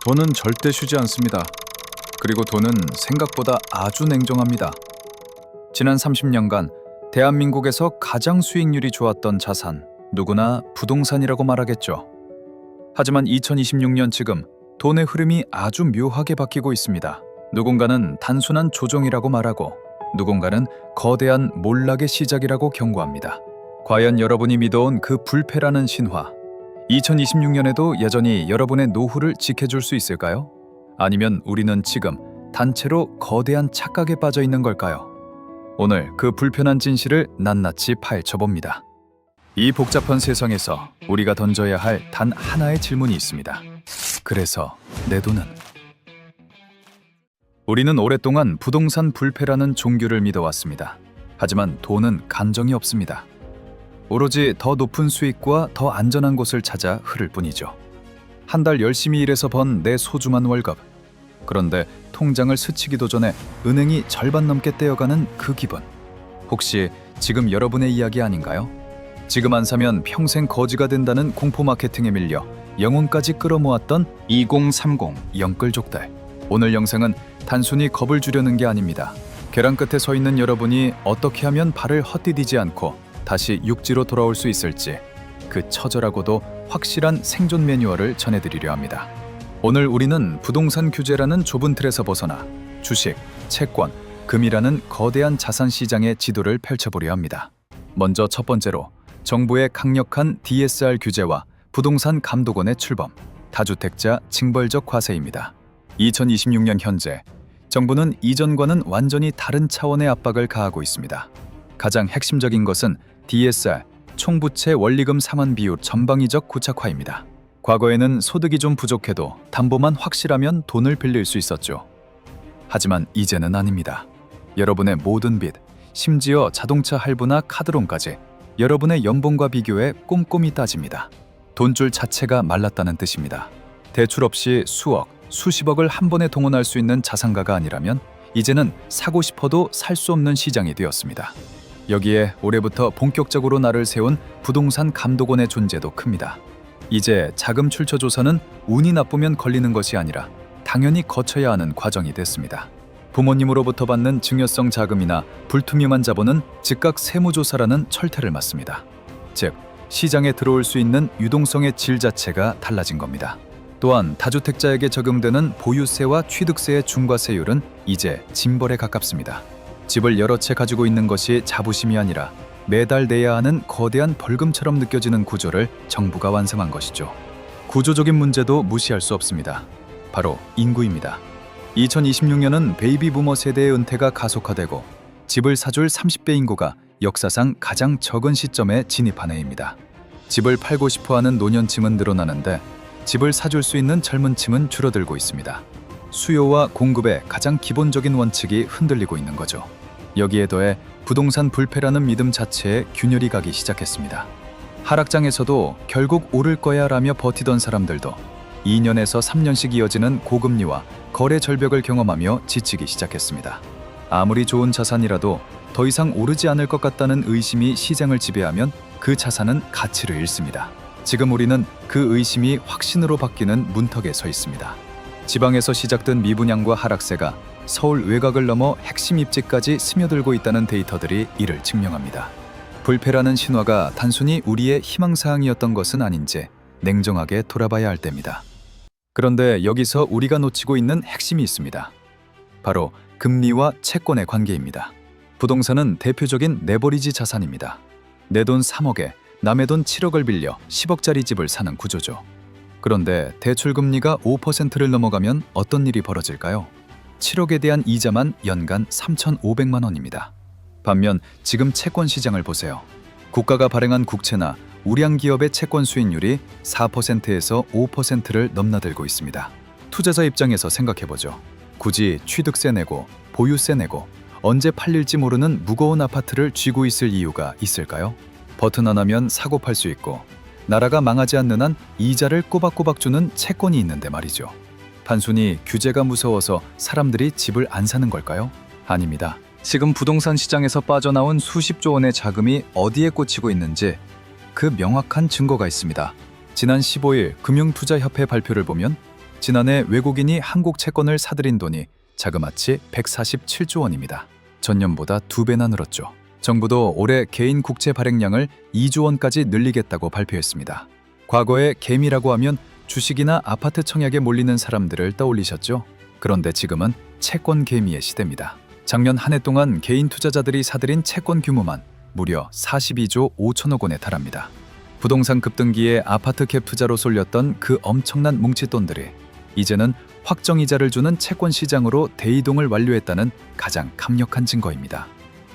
돈은 절대 쉬지 않습니다. 그리고 돈은 생각보다 아주 냉정합니다. 지난 30년간 대한민국에서 가장 수익률이 좋았던 자산, 누구나 부동산이라고 말하겠죠. 하지만 2026년 지금 돈의 흐름이 아주 묘하게 바뀌고 있습니다. 누군가는 단순한 조정이라고 말하고 누군가는 거대한 몰락의 시작이라고 경고합니다. 과연 여러분이 믿어온 그 불패라는 신화, 2026년에도 여전히 여러분의 노후를 지켜줄 수 있을까요? 아니면 우리는 지금 단체로 거대한 착각에 빠져 있는 걸까요? 오늘 그 불편한 진실을 낱낱이 파헤쳐봅니다. 이 복잡한 세상에서 우리가 던져야 할 단 하나의 질문이 있습니다. 그래서 내 돈은? 우리는 오랫동안 부동산 불패라는 종교를 믿어왔습니다. 하지만 돈은 감정이 없습니다. 오로지 더 높은 수익과 더 안전한 곳을 찾아 흐를 뿐이죠. 한 달 열심히 일해서 번 내 소중한 월급. 그런데 통장을 스치기도 전에 은행이 절반 넘게 떼어가는 그 기분. 혹시 지금 여러분의 이야기 아닌가요? 지금 안 사면 평생 거지가 된다는 공포 마케팅에 밀려 영혼까지 끌어모았던 2030 영끌족들. 오늘 영상은 단순히 겁을 주려는 게 아닙니다. 계란 끝에 서 있는 여러분이 어떻게 하면 발을 헛디디지 않고 다시 육지로 돌아올 수 있을지, 그 처절하고도 확실한 생존 매뉴얼을 전해드리려 합니다. 오늘 우리는 부동산 규제라는 좁은 틀에서 벗어나 주식, 채권, 금이라는 거대한 자산 시장의 지도를 펼쳐보려 합니다. 먼저 첫 번째로 정부의 강력한 DSR 규제와 부동산 감독원의 출범, 다주택자 징벌적 과세입니다. 2026년 현재 정부는 이전과는 완전히 다른 차원의 압박을 가하고 있습니다. 가장 핵심적인 것은 DSR, 총부채 원리금 상환 비율 전방위적 고착화입니다. 과거에는 소득이 좀 부족해도 담보만 확실하면 돈을 빌릴 수 있었죠. 하지만 이제는 아닙니다. 여러분의 모든 빚, 심지어 자동차 할부나 카드론까지 여러분의 연봉과 비교해 꼼꼼히 따집니다. 돈줄 자체가 말랐다는 뜻입니다. 대출 없이 수억, 수십억을 한 번에 동원할 수 있는 자산가가 아니라면 이제는 사고 싶어도 살 수 없는 시장이 되었습니다. 여기에 올해부터 본격적으로 날을 세운 부동산 감독원의 존재도 큽니다. 이제 자금 출처 조사는 운이 나쁘면 걸리는 것이 아니라 당연히 거쳐야 하는 과정이 됐습니다. 부모님으로부터 받는 증여성 자금이나 불투명한 자본은 즉각 세무조사라는 철퇴를 맞습니다. 즉, 시장에 들어올 수 있는 유동성의 질 자체가 달라진 겁니다. 또한 다주택자에게 적용되는 보유세와 취득세의 중과세율은 이제 징벌에 가깝습니다. 집을 여러 채 가지고 있는 것이 자부심이 아니라 매달 내야 하는 거대한 벌금처럼 느껴지는 구조를 정부가 완성한 것이죠. 구조적인 문제도 무시할 수 없습니다. 바로 인구입니다. 2026년은 베이비 부머 세대의 은퇴가 가속화되고 집을 사줄 30대 인구가 역사상 가장 적은 시점에 진입한 해입니다. 집을 팔고 싶어하는 노년층은 늘어나는데 집을 사줄 수 있는 젊은 층은 줄어들고 있습니다. 수요와 공급의 가장 기본적인 원칙이 흔들리고 있는 거죠. 여기에 더해 부동산 불패라는 믿음 자체에 균열이 가기 시작했습니다. 하락장에서도 결국 오를 거야 라며 버티던 사람들도 2년에서 3년씩 이어지는 고금리와 거래 절벽을 경험하며 지치기 시작했습니다. 아무리 좋은 자산이라도 더 이상 오르지 않을 것 같다는 의심이 시장을 지배하면 그 자산은 가치를 잃습니다. 지금 우리는 그 의심이 확신으로 바뀌는 문턱에 서 있습니다. 지방에서 시작된 미분양과 하락세가 서울 외곽을 넘어 핵심 입지까지 스며들고 있다는 데이터들이 이를 증명합니다. 불패라는 신화가 단순히 우리의 희망사항이었던 것은 아닌지 냉정하게 돌아봐야 할 때입니다. 그런데 여기서 우리가 놓치고 있는 핵심이 있습니다. 바로 금리와 채권의 관계입니다. 부동산은 대표적인 레버리지 자산입니다. 내 돈 3억에 남의 돈 7억을 빌려 10억짜리 집을 사는 구조죠. 그런데 대출 금리가 5%를 넘어가면 어떤 일이 벌어질까요? 7억에 대한 이자만 연간 3,500만 원입니다. 반면 지금 채권 시장을 보세요. 국가가 발행한 국채나 우량 기업의 채권 수익률이 4%에서 5%를 넘나들고 있습니다. 투자자 입장에서 생각해보죠. 굳이 취득세 내고 보유세 내고 언제 팔릴지 모르는 무거운 아파트를 쥐고 있을 이유가 있을까요? 버튼 하나면 사고 팔 수 있고 나라가 망하지 않는 한 이자를 꼬박꼬박 주는 채권이 있는데 말이죠. 단순히 규제가 무서워서 사람들이 집을 안 사는 걸까요? 아닙니다. 지금 부동산 시장에서 빠져나온 수십조 원의 자금이 어디에 꽂히고 있는지 그 명확한 증거가 있습니다. 지난 15일 금융투자협회 발표를 보면 지난해 외국인이 한국 채권을 사들인 돈이 자그마치 147조 원입니다. 전년보다 2배나 늘었죠. 정부도 올해 개인 국채 발행량을 2조 원까지 늘리겠다고 발표했습니다. 과거에 개미라고 하면 주식이나 아파트 청약에 몰리는 사람들을 떠올리셨죠? 그런데 지금은 채권 개미의 시대입니다. 작년 한 해 동안 개인 투자자들이 사들인 채권 규모만 무려 42조 5천억 원에 달합니다. 부동산 급등기에 아파트 갭 투자로 쏠렸던 그 엄청난 뭉칫돈들이 이제는 확정이자를 주는 채권 시장으로 대이동을 완료했다는 가장 강력한 증거입니다.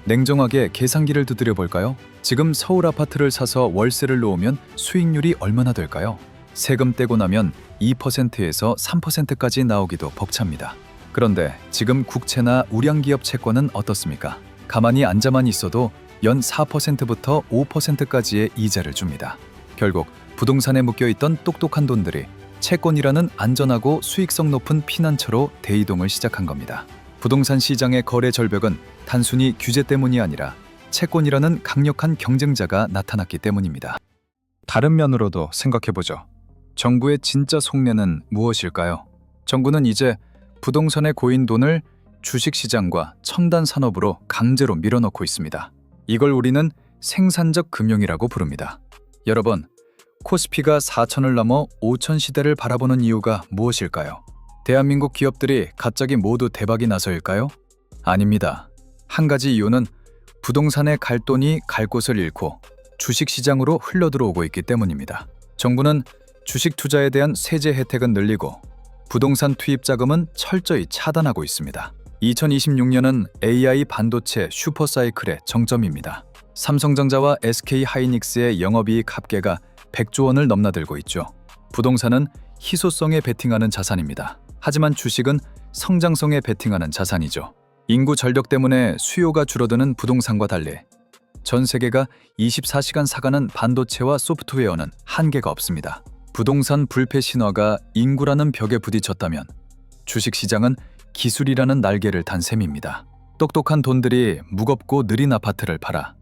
냉정하게 계산기를 두드려 볼까요? 지금 서울 아파트를 사서 월세를 놓으면 수익률이 얼마나 될까요? 세금 떼고 나면 2%에서 3%까지 나오기도 벅찹니다. 그런데 지금 국채나 우량기업 채권은 어떻습니까? 가만히 앉아만 있어도 연 4%부터 5%까지의 이자를 줍니다. 결국 부동산에 묶여있던 똑똑한 돈들이 채권이라는 안전하고 수익성 높은 피난처로 대이동을 시작한 겁니다. 부동산 시장의 거래 절벽은 단순히 규제 때문이 아니라 채권이라는 강력한 경쟁자가 나타났기 때문입니다. 다른 면으로도 생각해보죠. 정부의 진짜 속내는 무엇일까요? 정부는 이제 부동산에 고인 돈을 주식시장과 첨단 산업으로 강제로 밀어넣고 있습니다. 이걸 우리는 생산적 금융이라고 부릅니다. 여러분, 코스피가 4천을 넘어 5천 시대를 바라보는 이유가 무엇일까요? 대한민국 기업들이 갑자기 모두 대박이 나서일까요? 아닙니다. 한 가지 이유는 부동산에 갈 돈이 갈 곳을 잃고 주식시장으로 흘러들어오고 있기 때문입니다. 정부는 주식 투자에 대한 세제 혜택은 늘리고 부동산 투입 자금은 철저히 차단하고 있습니다. 2026년은 AI 반도체 슈퍼사이클의 정점입니다. 삼성전자와 SK하이닉스의 영업이익 합계가 100조 원을 넘나들고 있죠. 부동산은 희소성에 베팅하는 자산입니다. 하지만 주식은 성장성에 베팅하는 자산이죠. 인구 절벽 때문에 수요가 줄어드는 부동산과 달리 전 세계가 24시간 사가는 반도체와 소프트웨어는 한계가 없습니다. 부동산 불패 신화가 인구라는 벽에 부딪혔다면 주식시장은 기술이라는 날개를 단 셈입니다. 똑똑한 돈들이 무겁고 느린 아파트를 팔아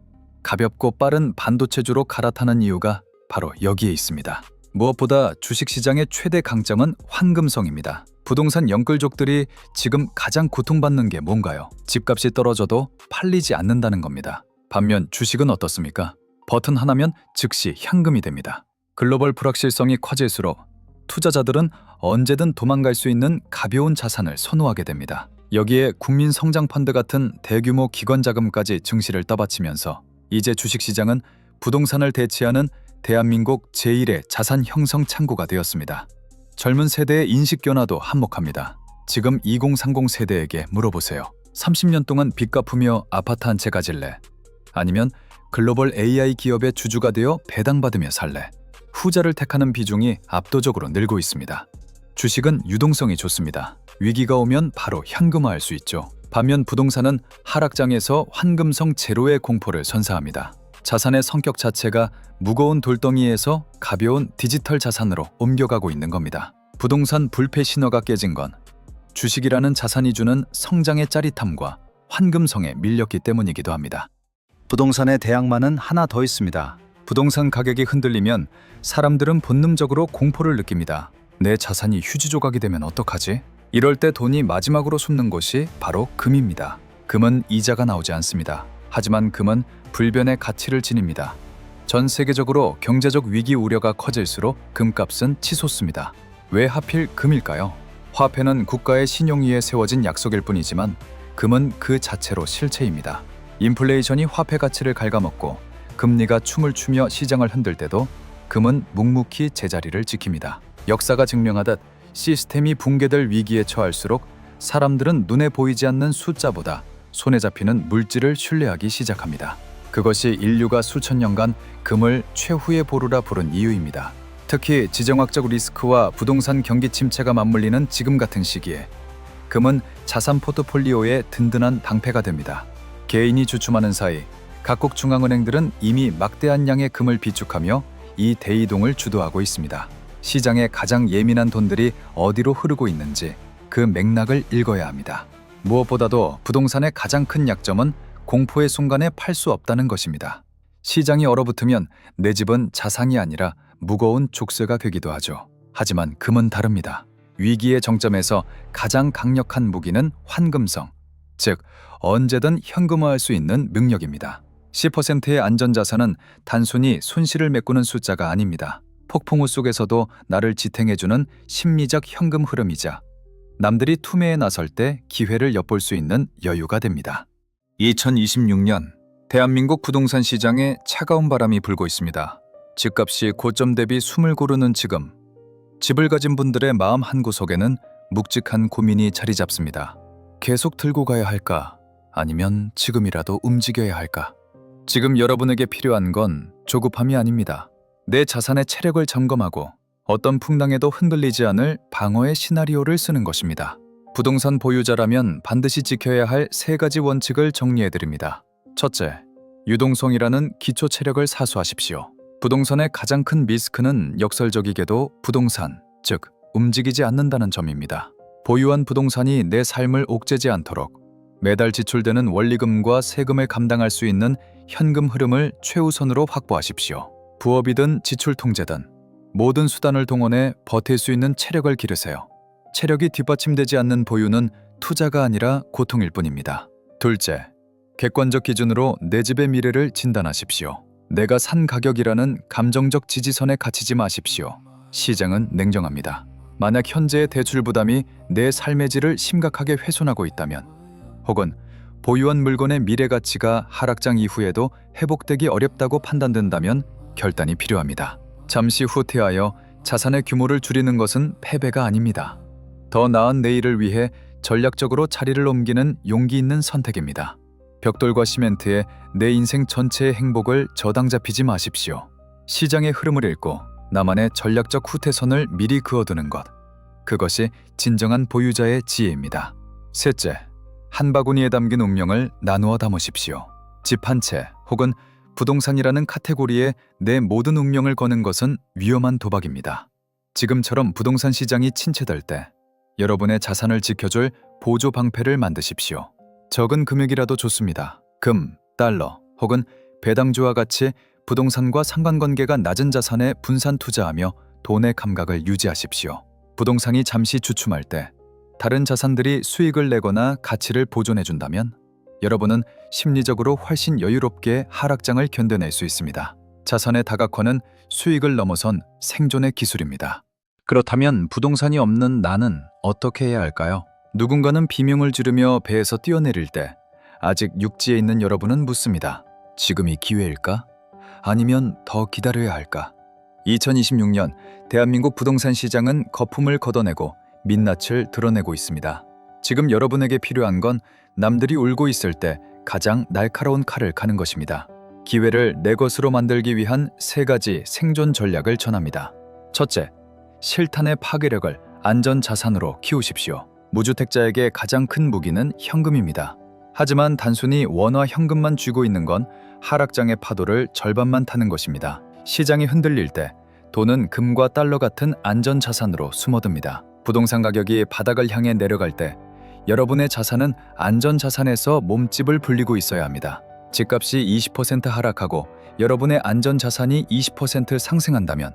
가볍고 빠른 반도체주로 갈아타는 이유가 바로 여기에 있습니다. 무엇보다 주식시장의 최대 강점은 황금성입니다. 부동산 영끌족들이 지금 가장 고통받는 게 뭔가요? 집값이 떨어져도 팔리지 않는다는 겁니다. 반면 주식은 어떻습니까? 버튼 하나면 즉시 현금이 됩니다. 글로벌 불확실성이 커질수록 투자자들은 언제든 도망갈 수 있는 가벼운 자산을 선호하게 됩니다. 여기에 국민성장펀드 같은 대규모 기관 자금까지 증시를 떠받치면서 이제 주식시장은 부동산을 대체하는 대한민국 제1의 자산 형성 창구가 되었습니다. 젊은 세대의 인식 변화도 한몫합니다. 지금 2030 세대에게 물어보세요. 30년 동안 빚 갚으며 아파트 한 채 가질래? 아니면 글로벌 AI 기업의 주주가 되어 배당받으며 살래? 후자를 택하는 비중이 압도적으로 늘고 있습니다. 주식은 유동성이 좋습니다. 위기가 오면 바로 현금화할 수 있죠. 반면 부동산은 하락장에서 황금성 제로의 공포를 선사합니다. 자산의 성격 자체가 무거운 돌덩이에서 가벼운 디지털 자산으로 옮겨가고 있는 겁니다. 부동산 불패 신화가 깨진 건 주식이라는 자산이 주는 성장의 짜릿함과 황금성에 밀렸기 때문이기도 합니다. 부동산의 대항마는 하나 더 있습니다. 부동산 가격이 흔들리면 사람들은 본능적으로 공포를 느낍니다. 내 자산이 휴지 조각이 되면 어떡하지? 이럴 때 돈이 마지막으로 숨는 곳이 바로 금입니다. 금은 이자가 나오지 않습니다. 하지만 금은 불변의 가치를 지닙니다. 전 세계적으로 경제적 위기 우려가 커질수록 금값은 치솟습니다. 왜 하필 금일까요? 화폐는 국가의 신용 위에 세워진 약속일 뿐이지만 금은 그 자체로 실체입니다. 인플레이션이 화폐 가치를 갉아먹고 금리가 춤을 추며 시장을 흔들 때도 금은 묵묵히 제자리를 지킵니다. 역사가 증명하듯 시스템이 붕괴될 위기에 처할수록 사람들은 눈에 보이지 않는 숫자보다 손에 잡히는 물질을 신뢰하기 시작합니다. 그것이 인류가 수천 년간 금을 최후의 보루라 부른 이유입니다. 특히 지정학적 리스크와 부동산 경기 침체가 맞물리는 지금 같은 시기에 금은 자산 포트폴리오의 든든한 방패가 됩니다. 개인이 주춤하는 사이 각국 중앙은행들은 이미 막대한 양의 금을 비축하며 이 대이동을 주도하고 있습니다. 시장의 가장 예민한 돈들이 어디로 흐르고 있는지 그 맥락을 읽어야 합니다. 무엇보다도 부동산의 가장 큰 약점은 공포의 순간에 팔 수 없다는 것입니다. 시장이 얼어붙으면 내 집은 자산이 아니라 무거운 족쇄가 되기도 하죠. 하지만 금은 다릅니다. 위기의 정점에서 가장 강력한 무기는 환금성, 즉 언제든 현금화할 수 있는 능력입니다. 10%의 안전자산은 단순히 손실을 메꾸는 숫자가 아닙니다. 폭풍우 속에서도 나를 지탱해주는 심리적 현금 흐름이자 남들이 투매에 나설 때 기회를 엿볼 수 있는 여유가 됩니다. 2026년 대한민국 부동산 시장에 차가운 바람이 불고 있습니다. 집값이 고점 대비 숨을 고르는 지금, 집을 가진 분들의 마음 한구석에는 묵직한 고민이 자리 잡습니다. 계속 들고 가야 할까? 아니면 지금이라도 움직여야 할까? 지금 여러분에게 필요한 건 조급함이 아닙니다. 내 자산의 체력을 점검하고 어떤 풍랑에도 흔들리지 않을 방어의 시나리오를 쓰는 것입니다. 부동산 보유자라면 반드시 지켜야 할 3가지 원칙을 정리해드립니다. 첫째, 유동성이라는 기초 체력을 사수하십시오. 부동산의 가장 큰 리스크는 역설적이게도 부동산, 즉 움직이지 않는다는 점입니다. 보유한 부동산이 내 삶을 옥죄지 않도록 매달 지출되는 원리금과 세금을 감당할 수 있는 현금 흐름을 최우선으로 확보하십시오. 부업이든 지출 통제든 모든 수단을 동원해 버틸 수 있는 체력을 기르세요. 체력이 뒷받침되지 않는 보유는 투자가 아니라 고통일 뿐입니다. 둘째, 객관적 기준으로 내 집의 미래를 진단하십시오. 내가 산 가격이라는 감정적 지지선에 갇히지 마십시오. 시장은 냉정합니다. 만약 현재의 대출 부담이 내 삶의 질을 심각하게 훼손하고 있다면, 혹은 보유한 물건의 미래 가치가 하락장 이후에도 회복되기 어렵다고 판단된다면 결단이 필요합니다. 잠시 후퇴하여 자산의 규모를 줄이는 것은 패배가 아닙니다. 더 나은 내일을 위해 전략적으로 자리를 옮기는 용기 있는 선택입니다. 벽돌과 시멘트에 내 인생 전체의 행복을 저당 잡히지 마십시오. 시장의 흐름을 읽고 나만의 전략적 후퇴선을 미리 그어두는 것. 그것이 진정한 보유자의 지혜입니다. 셋째, 한 바구니에 담긴 운명을 나누어 담으십시오. 집 한 채 혹은 부동산이라는 카테고리에 내 모든 운명을 거는 것은 위험한 도박입니다. 지금처럼 부동산 시장이 침체될 때 여러분의 자산을 지켜줄 보조 방패를 만드십시오. 적은 금액이라도 좋습니다. 금, 달러 혹은 배당주와 같이 부동산과 상관관계가 낮은 자산에 분산 투자하며 돈의 감각을 유지하십시오. 부동산이 잠시 주춤할 때 다른 자산들이 수익을 내거나 가치를 보존해준다면 여러분은 심리적으로 훨씬 여유롭게 하락장을 견뎌낼 수 있습니다. 자산의 다각화는 수익을 넘어선 생존의 기술입니다. 그렇다면 부동산이 없는 나는 어떻게 해야 할까요? 누군가는 비명을 지르며 배에서 뛰어내릴 때 아직 육지에 있는 여러분은 묻습니다. 지금이 기회일까? 아니면 더 기다려야 할까? 2026년 대한민국 부동산 시장은 거품을 걷어내고 민낯을 드러내고 있습니다. 지금 여러분에게 필요한 건 남들이 울고 있을 때 가장 날카로운 칼을 가는 것입니다. 기회를 내 것으로 만들기 위한 3가지 생존 전략을 전합니다. 첫째, 실탄의 파괴력을 안전자산으로 키우십시오. 무주택자에게 가장 큰 무기는 현금입니다. 하지만 단순히 원화 현금만 쥐고 있는 건 하락장의 파도를 절반만 타는 것입니다. 시장이 흔들릴 때 돈은 금과 달러 같은 안전자산으로 숨어듭니다. 부동산 가격이 바닥을 향해 내려갈 때 여러분의 자산은 안전자산에서 몸집을 불리고 있어야 합니다. 집값이 20% 하락하고 여러분의 안전자산이 20% 상승한다면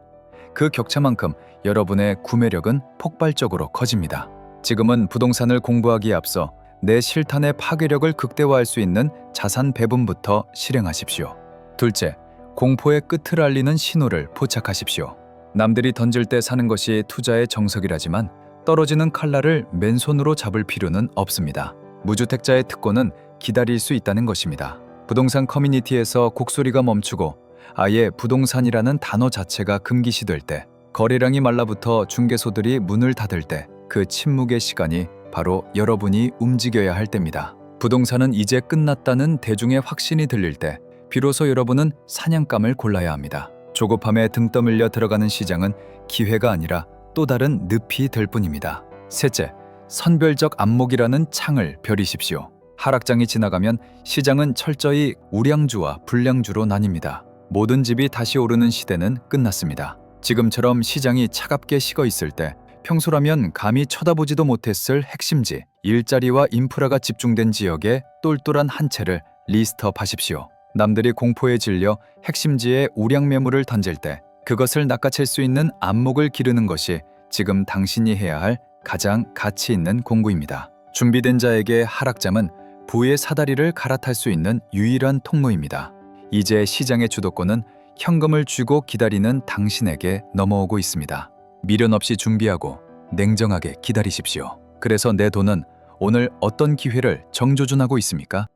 그 격차만큼 여러분의 구매력은 폭발적으로 커집니다. 지금은 부동산을 공부하기에 앞서 내 실탄의 파괴력을 극대화할 수 있는 자산 배분부터 실행하십시오. 둘째, 공포의 끝을 알리는 신호를 포착하십시오. 남들이 던질 때 사는 것이 투자의 정석이라지만 떨어지는 칼날을 맨손으로 잡을 필요는 없습니다. 무주택자의 특권은 기다릴 수 있다는 것입니다. 부동산 커뮤니티에서 곡소리가 멈추고 아예 부동산이라는 단어 자체가 금기시될 때, 거래량이 말라붙어 중개소들이 문을 닫을 때, 그 침묵의 시간이 바로 여러분이 움직여야 할 때입니다. 부동산은 이제 끝났다는 대중의 확신이 들릴 때 비로소 여러분은 사냥감을 골라야 합니다. 조급함에 등 떠밀려 들어가는 시장은 기회가 아니라 또 다른 늪이 될 뿐입니다. 셋째, 선별적 안목이라는 창을 벼리십시오. 하락장이 지나가면 시장은 철저히 우량주와 불량주로 나뉩니다. 모든 집이 다시 오르는 시대는 끝났습니다. 지금처럼 시장이 차갑게 식어 있을 때 평소라면 감히 쳐다보지도 못했을 핵심지, 일자리와 인프라가 집중된 지역에 똘똘한 한 채를 리스트업하십시오. 남들이 공포에 질려 핵심지에 우량 매물을 던질 때 그것을 낚아챌 수 있는 안목을 기르는 것이 지금 당신이 해야 할 가장 가치 있는 공구입니다. 준비된 자에게 하락장은 부의 사다리를 갈아탈 수 있는 유일한 통로입니다. 이제 시장의 주도권은 현금을 쥐고 기다리는 당신에게 넘어오고 있습니다. 미련 없이 준비하고 냉정하게 기다리십시오. 그래서 내 돈은 오늘 어떤 기회를 정조준하고 있습니까?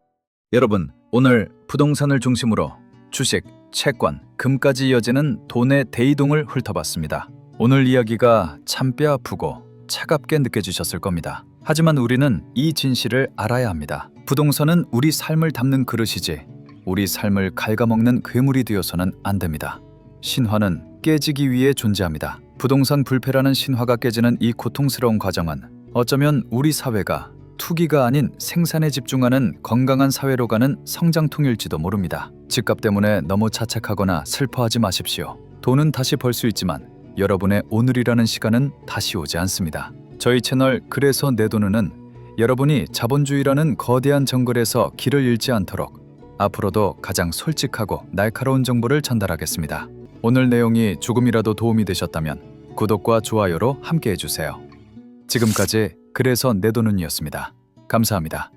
여러분, 오늘 부동산을 중심으로 주식, 채권, 금까지 이어지는 돈의 대이동을 훑어봤습니다. 오늘 이야기가 참 뼈아프고 차갑게 느껴지셨을 겁니다. 하지만 우리는 이 진실을 알아야 합니다. 부동산은 우리 삶을 담는 그릇이지 우리 삶을 갉아먹는 괴물이 되어서는 안 됩니다. 신화는 깨지기 위해 존재합니다. 부동산 불패라는 신화가 깨지는 이 고통스러운 과정은 어쩌면 우리 사회가 투기가 아닌 생산에 집중하는 건강한 사회로 가는 성장통일지도 모릅니다. 집값 때문에 너무 자책하거나 슬퍼하지 마십시오. 돈은 다시 벌 수 있지만 여러분의 오늘이라는 시간은 다시 오지 않습니다. 저희 채널 그래서 내 돈은 여러분이 자본주의라는 거대한 정글에서 길을 잃지 않도록 앞으로도 가장 솔직하고 날카로운 정보를 전달하겠습니다. 오늘 내용이 조금이라도 도움이 되셨다면 구독과 좋아요로 함께 해주세요. 지금까지 그래서 내 돈은이었습니다. 감사합니다.